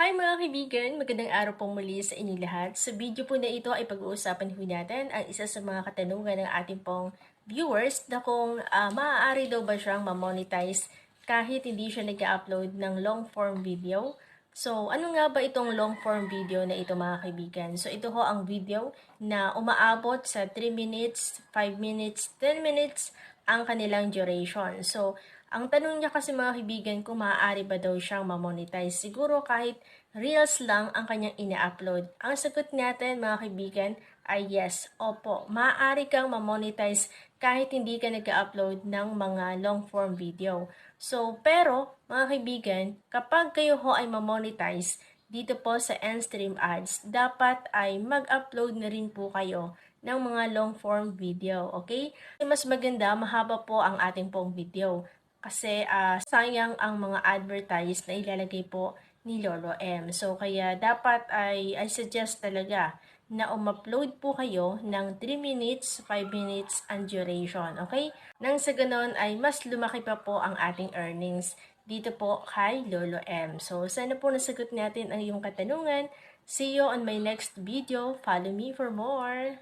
Hi mga kaibigan! Magandang araw po muli sa inyong lahat. Sa video po na ito ay pag-uusapan po natin ang isa sa mga katanungan ng ating pong viewers na kung maaari daw ba siyang ma-monetize kahit hindi siya nag-upload ng long form video. So, ano nga ba itong long form video na ito mga kaibigan? So, ito ho ang video na umaabot sa 3 minutes, 5 minutes, 10 minutes ang kanilang duration. So, ang tanong niya kasi mga kaibigan kung maaari ba daw siyang ma-monetize. Siguro kahit reels lang ang kanyang ina-upload. Ang sagot natin mga kaibigan ay yes, opo. Maaari kang ma-monetize kahit hindi ka nag-upload ng mga long form video. So, pero mga kaibigan, kapag kayo ho ay ma-monetize dito po sa Endstream Ads, dapat ay mag-upload na rin po kayo ng mga long form video, okay? Mas maganda, mahaba po ang ating pong video. Kasi sayang ang mga advertise na ilalagay po ni Lolo M. So kaya dapat I suggest talaga na upload po kayo ng 3 minutes, 5 minutes ang duration, okay? Nang sa ganon ay mas lumaki pa po ang ating earnings dito po kay Lolo M. So sana po nasagot natin ang iyong katanungan. See you on my next video. Follow me for more.